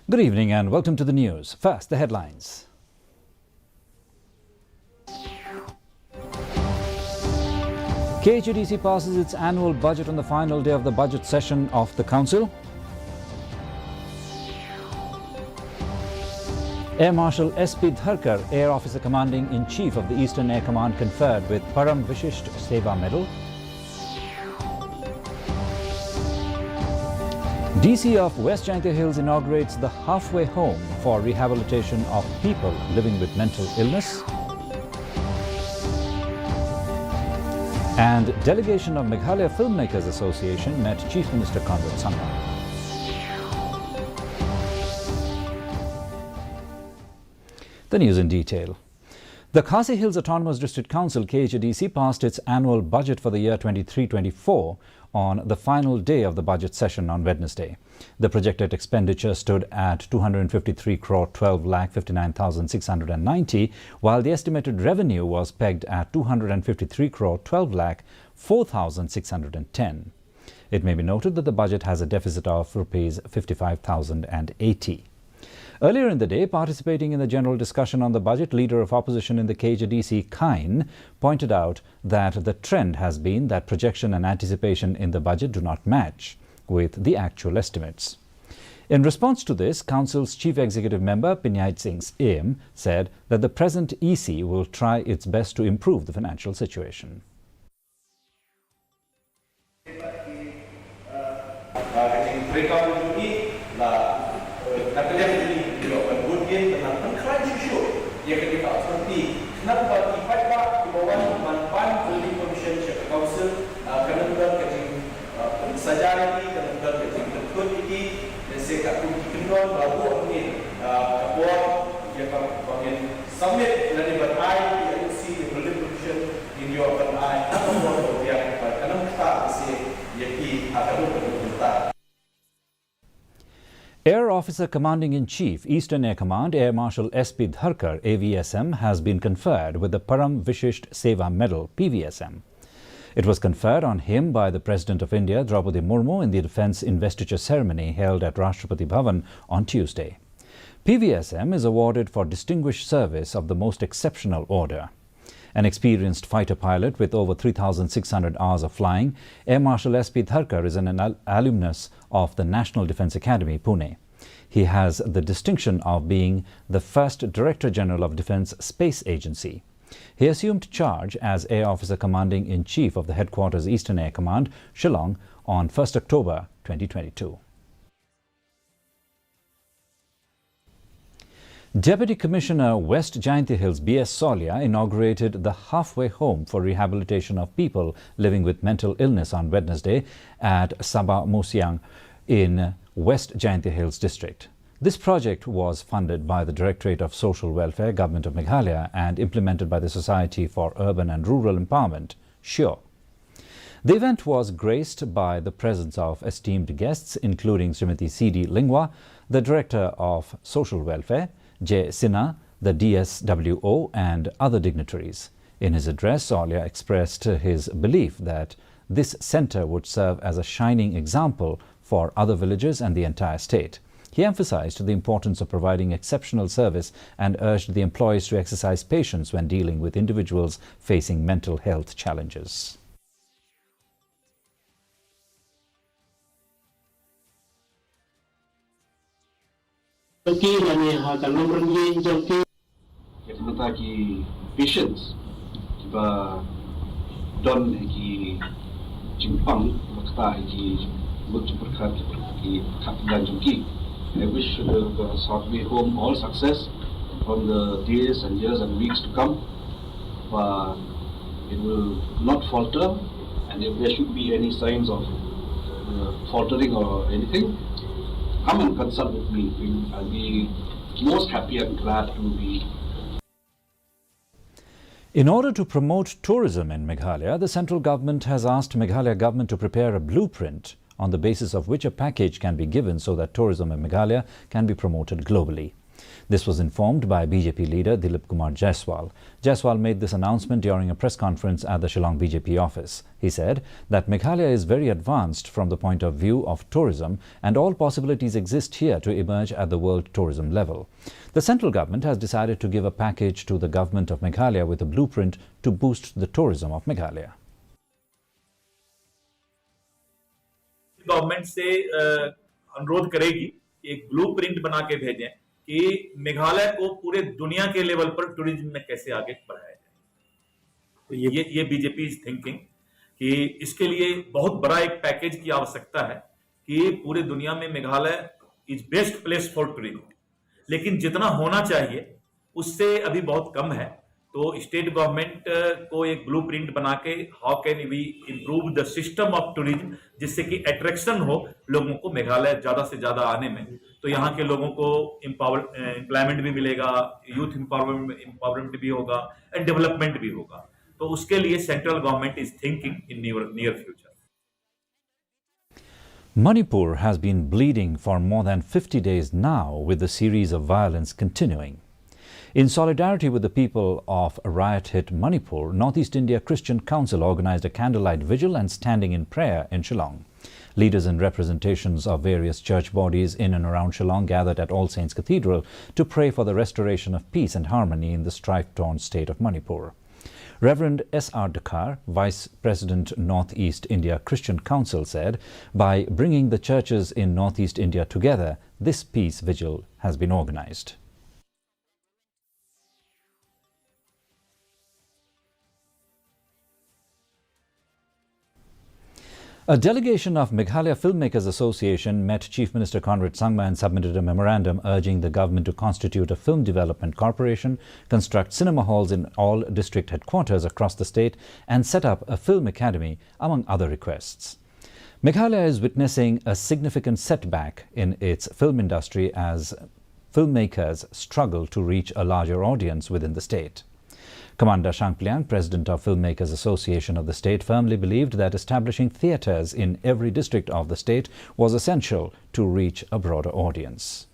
Good evening and welcome to the news. First, the headlines. KHDC passes its annual budget on the final day of the budget session of the Council. Air Marshal S.P. Dharkar, Air Officer Commanding-in-Chief of the Eastern Air Command, conferred with Param Vishisht Seva Medal. DC of West Jaintia Hills inaugurates the halfway home for rehabilitation of people living with mental illness. And delegation of Meghalaya Filmmakers Association met Chief Minister Conrad Sangma. The news in detail. The Khasi Hills Autonomous District Council KHDC passed its annual budget for the year 23-24 on the final day of the budget session on Wednesday. The projected expenditure stood at 253 crore 12 lakh 59,690, while the estimated revenue was pegged at 253 crore 12 lakh 4,610. It may be noted that the budget has a deficit of rupees 55,080. Earlier in the day, participating in the general discussion on the budget, Leader of Opposition in the KHDC, Kine, pointed out that the trend has been that projection and anticipation in the budget do not match with the actual estimates. In response to this, Council's Chief Executive Member, Pinyait Singh Aim, said that the present EC will try its best to improve the financial situation. Air Officer Commanding-in-Chief, Eastern Air Command, Air Marshal S.P. Dharkar, AVSM, has been conferred with the Param Vishisht Seva Medal, PVSM. It was conferred on him by the President of India, Draupadi Murmu, in the Defence Investiture Ceremony held at Rashtrapati Bhavan on Tuesday. PVSM is awarded for distinguished service of the most exceptional order. An experienced fighter pilot with over 3,600 hours of flying, Air Marshal S.P. Dharkar is an alumnus of the National Defence Academy, Pune. He has the distinction of being the first Director General of Defence Space Agency. He assumed charge as Air Officer Commanding-in-Chief of the Headquarters Eastern Air Command, Shillong, on 1st October 2022. Deputy Commissioner West Jaintia Hills B.S. Solia inaugurated the halfway home for rehabilitation of people living with mental illness on Wednesday at Sabah Musiang in West Jaintia Hills District. This project was funded by the Directorate of Social Welfare, Government of Meghalaya, and implemented by the Society for Urban and Rural Empowerment, SURE. The event was graced by the presence of esteemed guests, including Srimati C.D. Lingwa, the Director of Social Welfare, J. Sinha, the DSWO, and other dignitaries. In his address, Solia expressed his belief that this centre would serve as a shining example for other villages and the entire state. He emphasized the importance of providing exceptional service and urged the employees to exercise patience when dealing with individuals facing mental health challenges. Patience don ki jimpang makta ki multiple ki kaplan. I wish the Southway Home all success from the days and years and weeks to come. It will not falter, and if there should be any signs of faltering or anything, come and consult with me. I'll be most happy and glad to be. In order to promote tourism in Meghalaya, the central government has asked Meghalaya government to prepare a blueprint on the basis of which a package can be given so that tourism in Meghalaya can be promoted globally. This was informed by BJP leader Dilip Kumar Jaiswal. Jaiswal made this announcement during a press conference at the Shillong BJP office. He said that Meghalaya is very advanced from the point of view of tourism and all possibilities exist here to emerge at the world tourism level. The central government has decided to give a package to the government of Meghalaya with a blueprint to boost the tourism of Meghalaya. Government से अनुरोध करेगी कि एक blueprint बना के भेजें कि मेघालय को पूरे दुनिया के लेवल पर टूरिज्म में कैसे आगे बढ़ाया जाए। तो ये बीजेपी इज थिंकिंग कि इसके लिए बहुत बड़ा एक पैकेज की आवश्यकता है कि पूरे दुनिया में Meghalaya is best place for tourism, लेकिन जितना होना चाहिए उससे अभी बहुत कम है। तो स्टेट गवर्नमेंट को एक ब्लूप्रिंट बना के how can we improve the system of tourism, जिससे कि अट्रैक्शन हो लोगों को मेघालय ज्यादा से ज्यादा आने में। तो यहाँ के लोगों को एम्प्लॉयमेंट भी मिलेगा, यूथ एम्पावरमेंट भी होगा एंड डेवलपमेंट भी होगा। तो उसके लिए central government is thinking in near future. Manipur has been bleeding for more than 50 days now, with the series of violence continuing. In solidarity with the people of riot-hit Manipur, Northeast India Christian Council organized a candlelight vigil and standing in prayer in Shillong. Leaders and representations of various church bodies in and around Shillong gathered at All Saints Cathedral to pray for the restoration of peace and harmony in the strife-torn state of Manipur. Reverend S.R. Dakar, Vice President, Northeast India Christian Council, said, by bringing the churches in Northeast India together, this peace vigil has been organized. A delegation of Meghalaya Filmmakers Association met Chief Minister Conrad Sangma and submitted a memorandum urging the government to constitute a film development corporation, construct cinema halls in all district headquarters across the state, and set up a film academy, among other requests. Meghalaya is witnessing a significant setback in its film industry as filmmakers struggle to reach a larger audience within the state. Commander Shangpliang, president of Filmmakers Association of the state, firmly believed that establishing theatres in every district of the state was essential to reach a broader audience.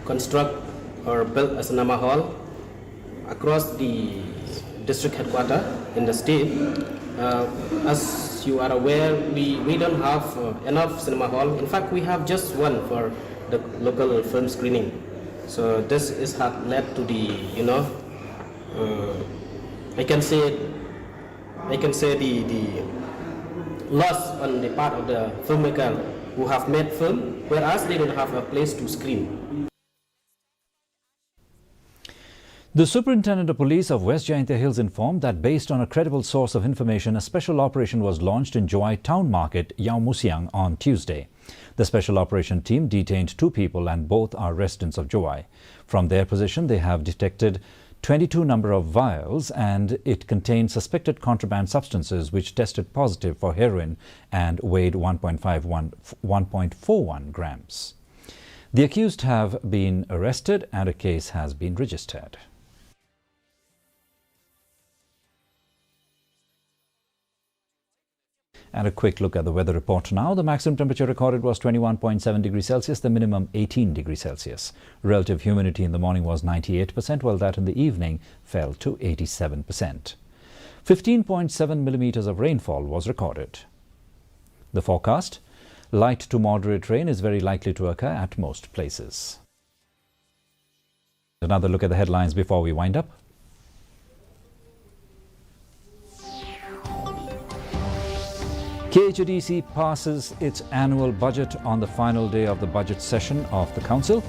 Construct or build a cinema hall across the district headquarters in the state. As you are aware, we don't have enough cinema hall. In fact, we have just one for the local film screening. So this has led to the, I can say the loss on the part of the filmmaker who have made film, whereas they don't have a place to screen. The Superintendent of Police of West Jaintia Hills informed that based on a credible source of information, a special operation was launched in Jowai Town Market, Yau Musiang, on Tuesday. The special operation team detained 2 people and both are residents of Jowai. From their position, they have detected 22 number of vials and it contained suspected contraband substances which tested positive for heroin and weighed 1.41 grams. The accused have been arrested and a case has been registered. And a quick look at the weather report now. The maximum temperature recorded was 21.7 degrees Celsius, the minimum 18 degrees Celsius. Relative humidity in the morning was 98%, while that in the evening fell to 87%. 15.7 millimeters of rainfall was recorded. The forecast: light to moderate rain is very likely to occur at most places. Another look at the headlines before we wind up. KHDC passes its annual budget on the final day of the budget session of the Council.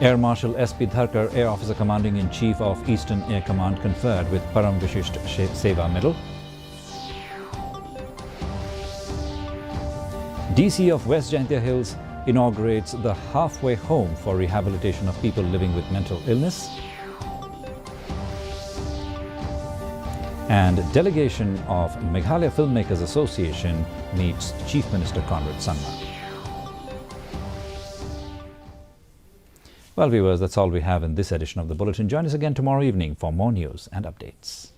Air Marshal S.P. Dharkar, Air Officer Commanding-in-Chief of Eastern Air Command, conferred with Param Vishisht Seva Medal. DC of West Jaintia Hills inaugurates the halfway home for rehabilitation of people living with mental illness. And delegation of Meghalaya Filmmakers Association meets Chief Minister Conrad Sangma. Well, viewers, that's all we have in this edition of the Bulletin. Join us again tomorrow evening for more news and updates.